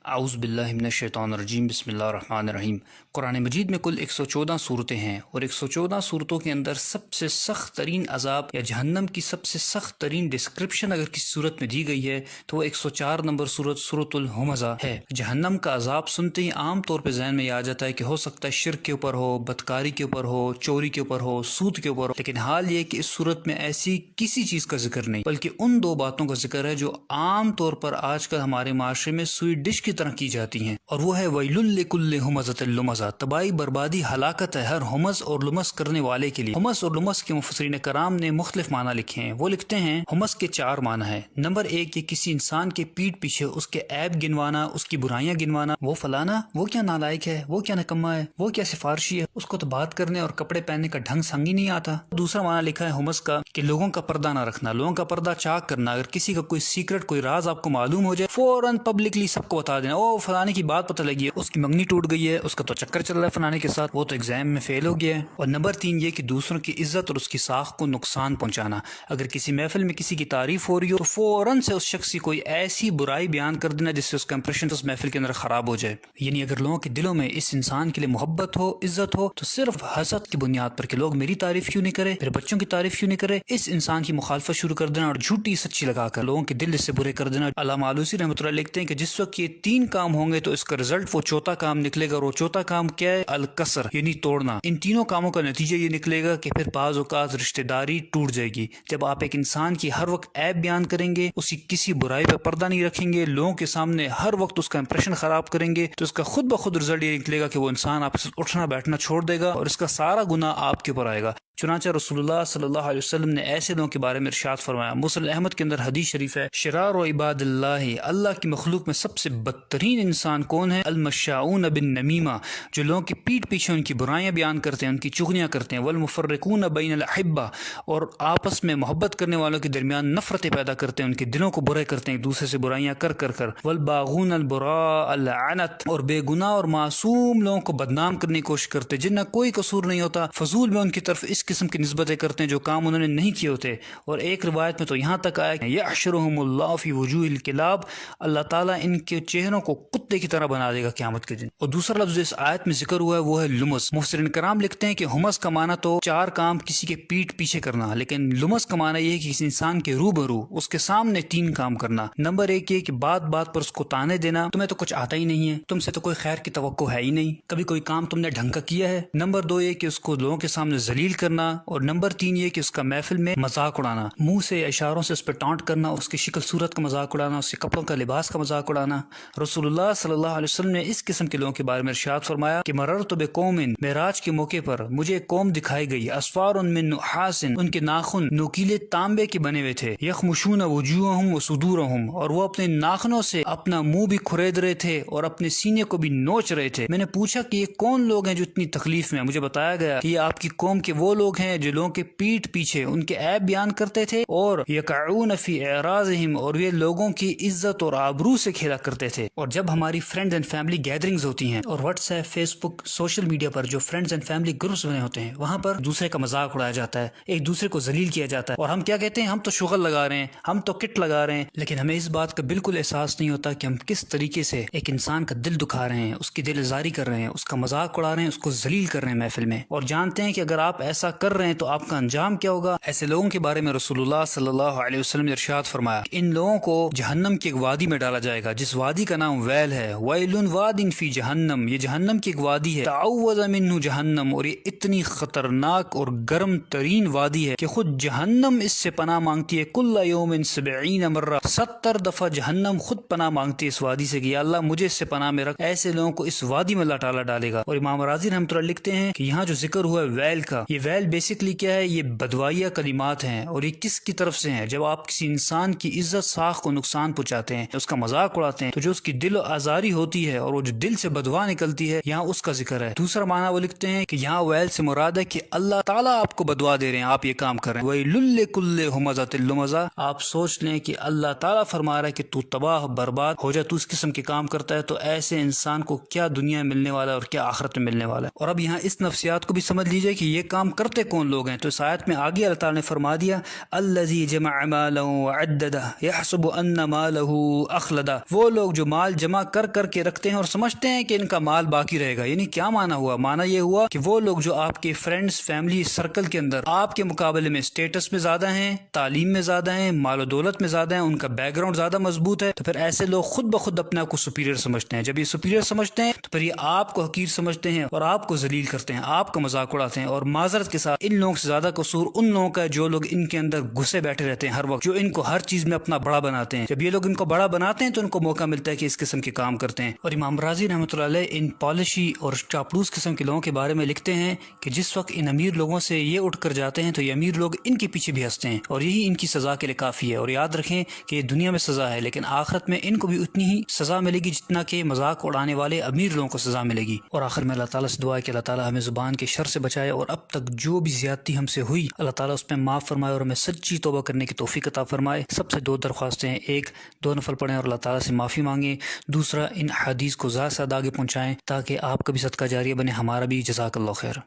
اعوذ باللہ من الشیطان الرجیم بسم اللہ الرحمن الرحیم۔ قرآن مجید میں کل 114 صورتیں ہیں اور 114 صورتوں کے اندر سب سے سخت ترین عذاب یا جہنم کی سب سے سخت ترین ڈسکرپشن اگر کسی صورت میں دی گئی ہے تو وہ 104 نمبر صورت سورۃ الہمزہ ہے۔ جہنم کا عذاب سنتے ہی عام طور پہ ذہن میں یہ آ جاتا ہے کہ ہو سکتا ہے شرک کے اوپر ہو، بدکاری کے اوپر ہو، چوری کے اوپر ہو، سود کے اوپر ہو، لیکن حال یہ کہ اس صورت میں ایسی کسی چیز کا ذکر نہیں بلکہ ان دو باتوں کا ذکر ہے جو عام طور پر آج کل ہمارے معاشرے میں سوئی ڈش کی طرح کی جاتی ہیں، اور وہ ہے ویل لکل ہمزۃ لمزہ، تباہی بربادی ہلاکت ہے ہر ہمز اور لمز کرنے والے کے لیے۔ ہمز اور لمز کے مفسرین کرام نے مختلف معنی لکھے ہیں۔ وہ لکھتے ہیں ہمز کے 4 معنی ہیں۔ نمبر 1، یہ کسی انسان کے پیٹھ پیچھے اس کے عیب گنوانا، اس کی برائیاں گنوانا، وہ فلانا وہ کیا نالائق ہے، وہ کیا نکما ہے، وہ کیا سفارشی ہے، اس کو تو بات کرنے اور کپڑے پہننے کا ڈھنگ سنگ ہی نہیں آتا۔ دوسرا معنی لکھا ہے ہمز کا کہ لوگوں کا پردہ نہ رکھنا، لوگوں کا پردہ چاک کرنا، اگر کسی کا کوئی سیکرٹ کوئی راز آپ کو معلوم ہو جائے فوراً پبلکلی سب کو بتا دینا، او فلانے کی بات پتہ لگی ہے، اس کی منگنی ٹوٹ گئی ہے، اس کا تو چکر چل رہا ہے فلانے کے ساتھ، وہ تو ایگزام میں فیل ہو گیا ہے۔ اور نمبر 3 یہ کہ دوسروں کی عزت اور اس کی ساخت کو نقصان پہنچانا، اگر کسی محفل میں کسی کی تعریف ہو رہی ہو تو فوراً سے اس شخص کی کوئی ایسی برائی بیان کر دینا جس سے اس کا امپریشن اس محفل کے اندر خراب ہو جائے۔ یعنی اگر لوگوں کے دلوں میں اس انسان کے لیے محبت ہو، عزت ہو، تو صرف حسد کی بنیاد پر کہ لوگ میری تعریف کیوں نہیں کرے، میرے بچوں کی تعریف کیوں نہیں کرے، اس انسان کی مخالفت شروع کر دینا اور جھوٹی سچی لگا کر لوگوں کے دل اس سے برے کر دینا۔ علامہ آلوسی رحمۃ اللہ لکھتے ہیں کہ جس وقت یہ 3 کام ہوں گے تو اس کا رزلٹ وہ چوتھا کام نکلے گا، اور وہ چوتھا کام کیا ہے؟ الکسر، یعنی توڑنا۔ ان تینوں کاموں کا نتیجہ یہ نکلے گا کہ پھر بعض اوقات رشتہ داری ٹوٹ جائے گی۔ جب آپ ایک انسان کی ہر وقت عیب بیان کریں گے، اس کی کسی برائی پہ پردہ نہیں رکھیں گے، لوگوں کے سامنے ہر وقت اس کا امپریشن خراب کریں گے، تو اس کا خود بخود رزلٹ یہ نکلے گا کہ وہ انسان آپ سے اٹھنا بیٹھنا چھوڑ دے گا اور اس کا سارا گناہ آپ کے اوپر آئے گا۔ چنانچہ رسول اللہ صلی اللہ علیہ وسلم نے ایسے لوگوں کے بارے میں ارشاد فرمایا، مسند احمد کے اندر حدیث شریف ہے، شرار و عباد اللہ کی مخلوق میں سب سے بدترین انسان کون ہے؟ المشاؤون بالنمیمہ، جو لوگوں کی پیٹھ پیچھے ان کی برائیاں بیان کرتے ہیں، ان کی چغلیاں کرتے ہیں، والمفرقون بین الاحبہ، اور آپس میں محبت کرنے والوں کے درمیان نفرتیں پیدا کرتے ہیں، ان کے دلوں کو برے کرتے ہیں ایک دوسرے سے برائیاں کر کر کر، والباغون البراء اللعنت، اور بے گناہ اور معصوم لوگوں کو بدنام کرنے کی کوشش کرتے ہیں جن کا کوئی قصور نہیں ہوتا، فضول میں ان کی طرف اس قسم کی نسبتیں کرتے ہیں جو کام انہوں نے نہیں کیے ہوتے۔ اور ایک روایت میں تو یہاں تک آیا کہ یحشرہم اللہ فی وجوہ الکلاب، اللہ تعالیٰ ان کے چہروں کو کتے کی طرح بنا دے گا قیامت کے دن۔ اور دوسرا لفظ اس آیت میں ذکر ہوا ہے وہ ہے لمز۔ مفسرین کرام لکھتے ہیں کہ ہمز کا معنی تو 4 کام کسی کے پیٹھ پیچھے کرنا، لیکن لمز کا معنی یہ ہے کہ کسی انسان کے روبرو اس کے سامنے 3 کام کرنا۔ نمبر 1 یہ کہ بات بات پر اس کو تانے دینا، تمہیں تو کچھ آتا ہی نہیں ہے، تم سے تو کوئی خیر کی توقع ہے ہی نہیں، کبھی کوئی کام تم نے ڈھنگ کا کیا ہے۔ نمبر 2 یہ کہ اس کو لوگوں کے سامنے ذلیل کرنا، اور نمبر 3 یہ کہ اس کا محفل میں مذاق اڑانا، منہ سے اشاروں سے اس پہ ٹانٹ کرنا، اس کی شکل صورت کا مذاق اڑانا، اس کے کپڑوں کا لباس کا مذاق اڑانا۔ رسول اللہ صلی اللہ علیہ وسلم نے اس قسم کے لوگوں کے بارے میں ارشاد فرمایا کہ مررت بقوم، معراج کے موقع پر مجھے ایک قوم دکھائی گئی، اسفار من نحاس، ان کے ناخن نوکیلے تانبے کے بنے ہوئے تھے، یخمشون وجوہہم وصدورہم، اور وہ اپنے ناخنوں سے اپنا منہ بھی کھرید رہے تھے اور اپنے سینے کو بھی نوچ رہے تھے۔ میں نے پوچھا کہ یہ کون لوگ ہیں جو اتنی تکلیف میں ہیں؟ مجھے بتایا گیا کہ یہ آپ کی قوم کے وہ لوگ ہیں جو لوگوں کے پیٹھ پیچھے ان کے عیب بیان کرتے تھے، اور یقعون فی اعراضہم، اور یہ لوگوں کی عزت اور آبرو سے کھیلا کرتے تھے۔ اور جب ہماری فرینڈز اینڈ فیملی گیدرنگز ہوتی ہیں، اور واٹس ایپ، فیس بک، سوشل میڈیا پر جو فرینڈز اینڈ فیملی گروپس بنے ہوتے ہیں، وہاں پر دوسرے کا مذاق اڑایا جاتا ہے، ایک دوسرے کو ذلیل کیا جاتا ہے، اور ہم کیا کہتے ہیں؟ ہم تو شغل لگا رہے ہیں، ہم تو کٹ لگا رہے ہیں، لیکن ہمیں اس بات کا بالکل احساس نہیں ہوتا کہ ہم کس طریقے سے ایک انسان کا دل دکھا رہے ہیں، اس کی دل آزاری کر رہے ہیں، اس کا مذاق اڑا رہے ہیں، اس کو ذلیل کر رہے ہیں محفل میں، اور جانتے ہیں کہ اگر آپ ایسا کر رہے ہیں تو آپ کا انجام کیا ہوگا۔ ایسے لوگوں کے بارے میں رسول اللہ صلی اللہ علیہ وسلم نے ارشاد فرمایا کہ ان لوگوں کو جہنم کی ایک وادی میں ڈالا جائے گا جس وادی کا نام ویل ہے، ویل واد فی جہنم، یہ جہنم کی ایک وادی ہے، تعوذ منہ جہنم، اور یہ اتنی خطرناک اور گرم ترین وادی ہے کہ خود جہنم اس سے پناہ مانگتی ہے، کل یوم 70 مرہ، 70 دفعہ جہنم خود پناہ مانگتی ہے اس وادی سے کہ یا اللہ مجھے اس سے پناہ میں رکھ۔ ایسے لوگوں کو اس وادی میں اللہ تعالیٰ ڈالے گا۔ اور امام راضی رحمۃ اللہ لکھتے ہیں کہ یہاں جو ذکر ہوا ہے ویل کا، یہ ویل بیسکلی کیا ہے؟ یہ بدوائیہ کلمات ہیں، اور یہ کس کی طرف سے ہیں؟ جب آپ کسی انسان کی عزت ساخت کو نقصان پہنچاتے ہیں، اس کا مذاق اڑاتے ہیں، تو جو اس کی دل آزاری ہوتی ہے اور وہ جو دل سے بدوا نکلتی ہے، یہاں اس کا ذکر ہے۔ دوسرا معنی وہ لکھتے ہیں کہ یہاں ویل سے مراد ہے کہ اللہ تعالیٰ آپ کو بدوا دے رہے ہیں، آپ یہ کام کر رہے ہیں، ویل لکل ہمزۃ لمزہ، آپ سوچ لیں کہ اللہ تعالیٰ فرما رہا ہے کہ تو تباہ برباد ہو جائے، تو اس قسم کے کام کرتا ہے، تو ایسے انسان کو کیا دنیا میں ملنے والا ہے اور کیا آخرت میں ملنے والا ہے۔ اور اب یہاں اس نفسیات کو بھی سمجھ لیجئے کہ یہ کام کر کرتے کون لوگ ہیں؟ تو اس آیت میں آگے اللہ تعالیٰ نے فرما دیا الذی جمع مالا وعددہ یحسب ان مالہ اخلدہ، وہ لوگ جو مال جمع کر کر کے رکھتے ہیں اور سمجھتے ہیں کہ ان کا مال باقی رہے گا۔ یعنی کیا معنی ہوا؟ معنی یہ ہوا کہ وہ لوگ جو آپ کے فرینڈز فیملی سرکل کے اندر آپ کے مقابلے میں اسٹیٹس میں زیادہ ہیں، تعلیم میں زیادہ ہیں، مال و دولت میں زیادہ ہیں، ان کا بیک گراؤنڈ زیادہ مضبوط ہے، تو پھر ایسے لوگ خود بخود اپنے آپ کو سپیریئر سمجھتے ہیں۔ جب یہ سپیریئر سمجھتے ہیں تو پھر یہ آپ کو حقیر سمجھتے ہیں اور آپ کو ذلیل کرتے ہیں، آپ کا مذاق اڑاتے ہیں۔ اور معذرت کے ساتھ ان لوگوں سے زیادہ قصور ان لوگوں کا ہے جو لوگ ان کے اندر گھسے بیٹھے رہتے ہیں ہر وقت، جو ان کو ہر چیز میں اپنا بڑا بناتے ہیں۔ جب یہ لوگ ان کو بڑا بناتے ہیں تو ان کو موقع ملتا ہے کہ اس قسم کے کام کرتے ہیں۔ اور امام رازی رحمۃ اللہ علیہ ان پالشی اور چاپلوس قسم کے لوگوں کے بارے میں لکھتے ہیں کہ جس وقت ان امیر لوگوں سے یہ اٹھ کر جاتے ہیں تو یہ امیر لوگ ان کے پیچھے بھی ہنستے ہیں، اور یہی ان کی سزا کے لیے کافی ہے۔ اور یاد رکھیں کہ یہ دنیا میں سزا ہے، لیکن آخرت میں ان کو بھی اتنی ہی سزا ملے گی جتنا کہ مذاق اڑانے والے امیر لوگوں کو سزا ملے گی۔ اور آخر میں اللہ تعالیٰ سے دعا ہے کہ اللہ تعالیٰ ہمیں زبان کے شر سے بچائے، اور اب تک جو بھی زیادتی ہم سے ہوئی اللہ تعالیٰ اس میں معاف فرمائے اور ہمیں سچی توبہ کرنے کی توفیق عطا فرمائے۔ سب سے 2 درخواستیں ہیں، ایک 2 نفل پڑھیں اور اللہ تعالیٰ سے معافی مانگیں، دوسرا ان حدیث کو زیادہ سے زیادہ آگے پہنچائیں تاکہ آپ کا بھی صدقہ جاریہ بنے، ہمارا بھی۔ جزاک اللہ خیر۔